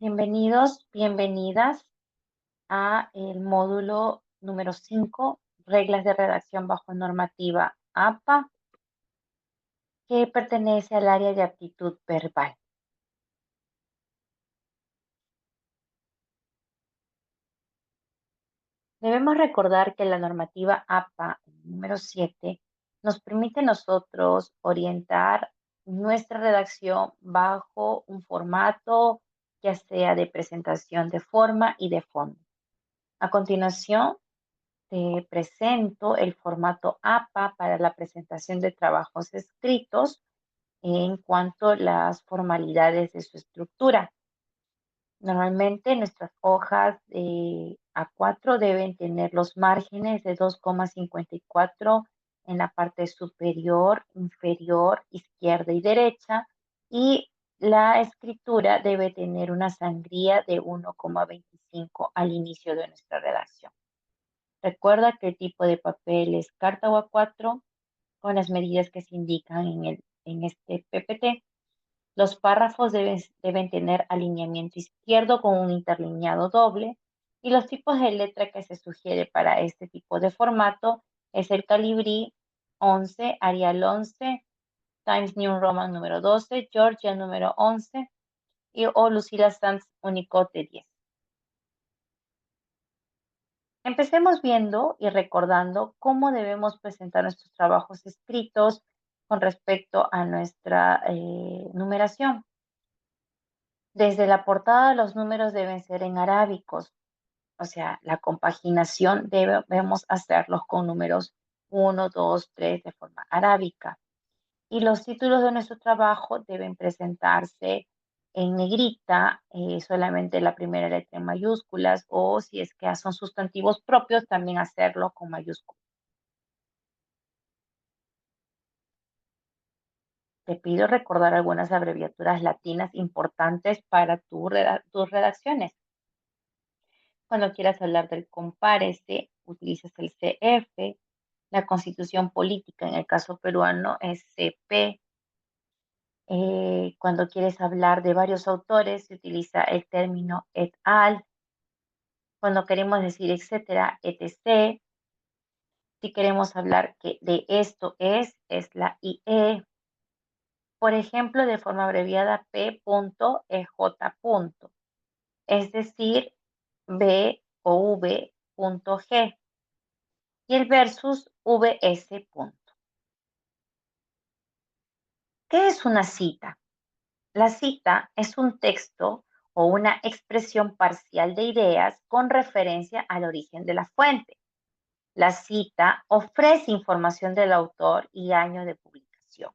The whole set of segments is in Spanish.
Bienvenidos, bienvenidas a el módulo número 5, reglas de redacción bajo normativa APA, que pertenece al área de aptitud verbal. Debemos recordar que la normativa APA número 7 nos permite a nosotros orientar nuestra redacción bajo un formato, ya sea de presentación de forma y de fondo. A continuación, te presento el formato APA para la presentación de trabajos escritos en cuanto a las formalidades de su estructura. Normalmente nuestras hojas de A4 deben tener los márgenes de 2,54 en la parte superior, inferior, izquierda y derecha, y la escritura debe tener una sangría de 1,25 al inicio de nuestra redacción. Recuerda que el tipo de papel es carta o A4 con las medidas que se indican en este PPT. Los párrafos deben tener alineamiento izquierdo con un interlineado doble, y los tipos de letra que se sugiere para este tipo de formato es el Calibri 11, Arial 11, Times New Roman número 12, Georgia número 11 o Lucila Sans Unicode 10. Empecemos viendo y recordando cómo debemos presentar nuestros trabajos escritos con respecto a nuestra numeración. Desde la portada, los números deben ser en arábicos, o sea, la compaginación debemos hacerlos con números 1, 2, 3 de forma arábica. Y los títulos de nuestro trabajo deben presentarse en negrita, solamente la primera letra en mayúsculas, o si es que son sustantivos propios, también hacerlo con mayúsculas. Te pido recordar algunas abreviaturas latinas importantes para tus redacciones. Cuando quieras hablar del compárese, utilizas el CF. La Constitución Política, en el caso peruano, es CP. Cuando quieres hablar de varios autores, se utiliza el término et al. Cuando queremos decir etcétera, etc. Si queremos hablar que de esto es la IE. Por ejemplo, de forma abreviada, P.EJ. Es decir, B o V.G. Y el versus VS. ¿Qué es una cita? La cita es un texto o una expresión parcial de ideas con referencia al origen de la fuente. La cita ofrece información del autor y año de publicación.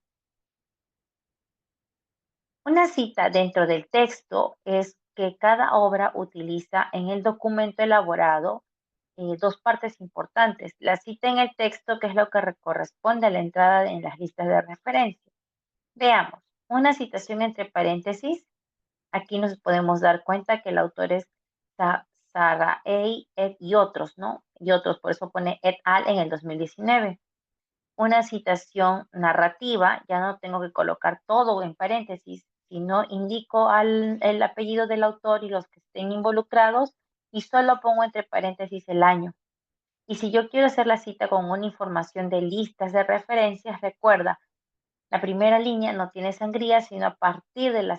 Una cita dentro del texto es que cada obra utiliza en el documento elaborado dos partes importantes. La cita en el texto, que es lo que corresponde a la entrada en las listas de referencia. Veamos, una citación entre paréntesis. Aquí nos podemos dar cuenta que el autor es Sarraey y otros, ¿no? Y otros, por eso pone et al en el 2019. Una citación narrativa, ya no tengo que colocar todo en paréntesis, sino indico el apellido del autor y los que estén involucrados y solo pongo entre paréntesis el año. Y si yo quiero hacer la cita con una información de listas de referencias, recuerda, la primera línea no tiene sangría, sino a partir de la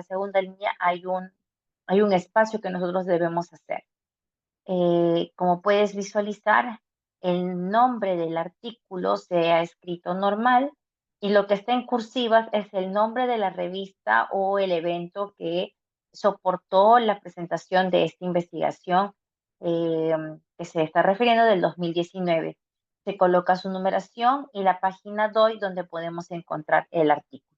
segunda línea hay un espacio que nosotros debemos hacer. Como puedes visualizar, el nombre del artículo se ha escrito normal y lo que está en cursivas es el nombre de la revista o el evento que soportó la presentación de esta investigación, que se está refiriendo del 2019. Se coloca su numeración y la página DOI donde podemos encontrar el artículo.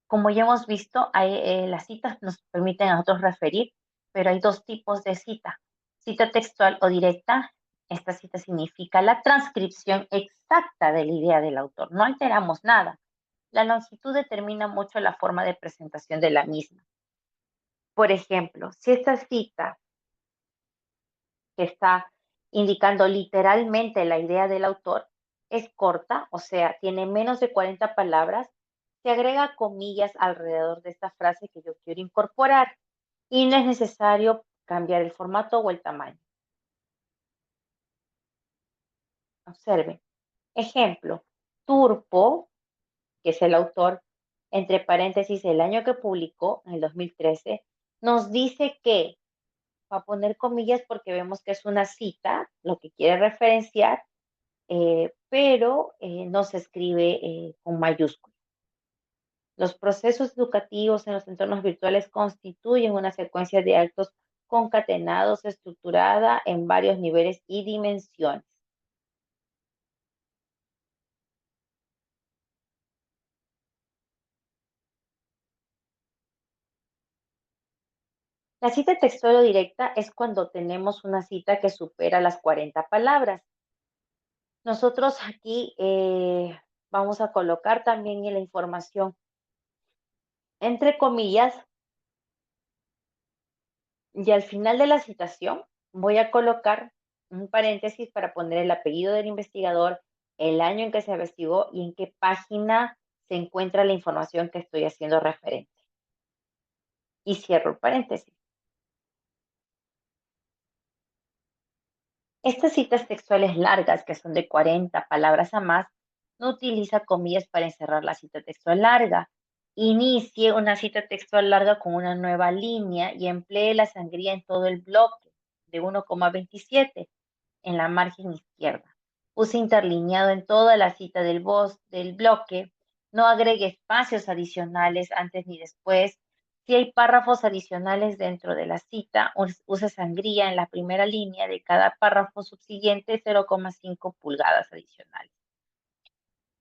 Como ya hemos visto, las citas nos permiten a nosotros referir, pero hay dos tipos de cita. Cita textual o directa. Esta cita significa la transcripción exacta de la idea del autor. No alteramos nada. La longitud determina mucho la forma de presentación de la misma. Por ejemplo, si esta cita que está indicando literalmente la idea del autor es corta, o sea, tiene menos de 40 palabras, Se agrega comillas alrededor de esta frase que yo quiero incorporar y no es necesario cambiar el formato o el tamaño. Observe. Ejemplo, Turpo, que es el autor, entre paréntesis, el año que publicó, en el 2013, nos dice que, va a poner comillas porque vemos que es una cita, lo que quiere referenciar, pero no se escribe con mayúsculas. Los procesos educativos en los entornos virtuales constituyen una secuencia de actos concatenados, estructurada en varios niveles y dimensiones. La cita textual o directa es cuando tenemos una cita que supera las 40 palabras. Nosotros aquí vamos a colocar también en la información entre comillas y al final de la citación voy a colocar un paréntesis para poner el apellido del investigador, el año en que se investigó y en qué página se encuentra la información que estoy haciendo referente. Y cierro el paréntesis. Estas citas textuales largas, que son de 40 palabras a más, no utiliza comillas para encerrar la cita textual larga. Inicie una cita textual larga con una nueva línea y emplee la sangría en todo el bloque de 1,27 en la margen izquierda. Use interlineado en toda la cita del bloque. No agregue espacios adicionales antes ni después. Si hay párrafos adicionales dentro de la cita, use sangría en la primera línea de cada párrafo subsiguiente 0,5 pulgadas adicionales.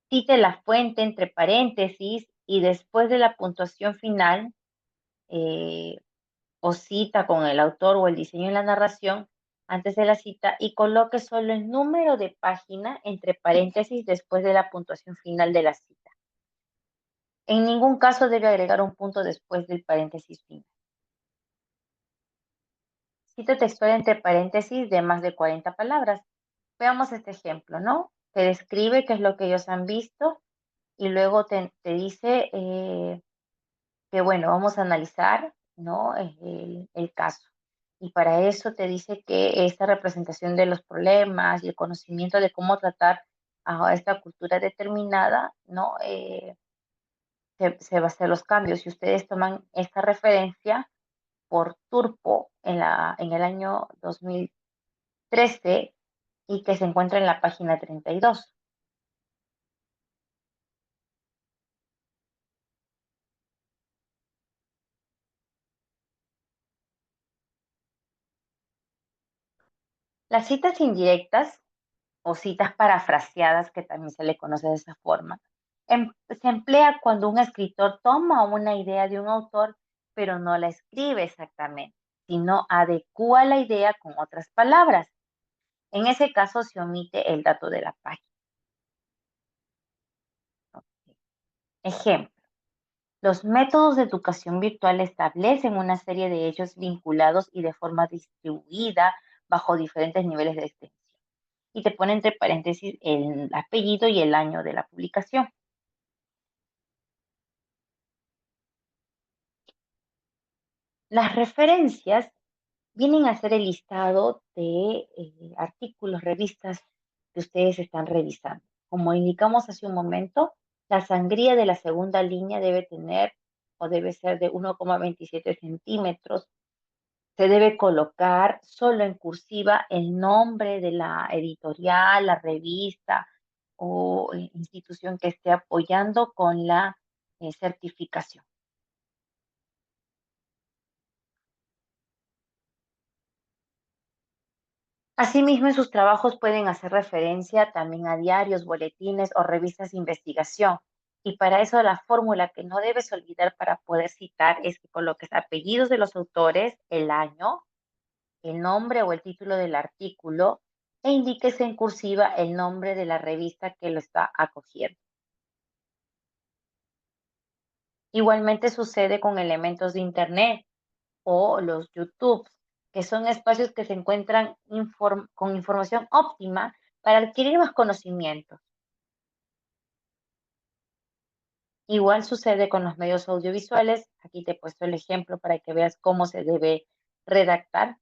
Cite la fuente entre paréntesis y después de la puntuación final, eh, o cita con el autor o el diseño en la narración antes de la cita y coloque solo el número de página entre paréntesis después de la puntuación final de la cita. En ningún caso debe agregar un punto después del paréntesis final. Cita textual entre paréntesis de más de 40 palabras. Veamos este ejemplo, ¿no? Te describe qué es lo que ellos han visto y luego te dice que bueno, vamos a analizar, ¿no? El caso. Y para eso te dice que esta representación de los problemas y el conocimiento de cómo tratar a esta cultura determinada, ¿no? Se va a hacer los cambios. Si ustedes toman esta referencia por Turpo en el año 2013 y que se encuentra en la página 32. Las citas indirectas o citas parafraseadas, que también se le conoce de esa forma, se emplea cuando un escritor toma una idea de un autor, pero no la escribe exactamente, sino adecúa la idea con otras palabras. En ese caso se omite el dato de la página. Ejemplo, los métodos de educación virtual establecen una serie de hechos vinculados y de forma distribuida bajo diferentes niveles de extensión. Y te pone entre paréntesis el apellido y el año de la publicación. Las referencias vienen a ser el listado de artículos, revistas que ustedes están revisando. Como indicamos hace un momento, la sangría de la segunda línea debe tener o debe ser de 1,27 centímetros. Se debe colocar solo en cursiva el nombre de la editorial, la revista o institución que esté apoyando con la certificación. Asimismo, en sus trabajos pueden hacer referencia también a diarios, boletines o revistas de investigación. Y para eso la fórmula que no debes olvidar para poder citar es que coloques apellidos de los autores, el año, el nombre o el título del artículo e indiques en cursiva el nombre de la revista que lo está acogiendo. Igualmente sucede con elementos de Internet o los YouTube, que son espacios que se encuentran con información óptima para adquirir más conocimientos. Igual sucede con los medios audiovisuales. Aquí te he puesto el ejemplo para que veas cómo se debe redactar.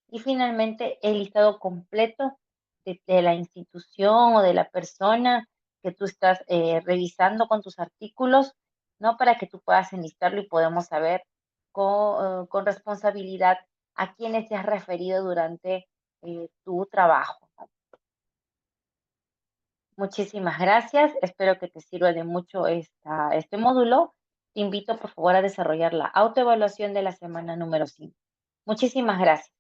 Y finalmente, el listado completo de la institución o de la persona que tú estás revisando con tus artículos, ¿no? Para que tú puedas enlistarlo y podemos saber con responsabilidad a quiénes te has referido durante tu trabajo. Muchísimas gracias. Espero que te sirva de mucho este módulo. Te invito, por favor, a desarrollar la autoevaluación de la semana número 5. Muchísimas gracias.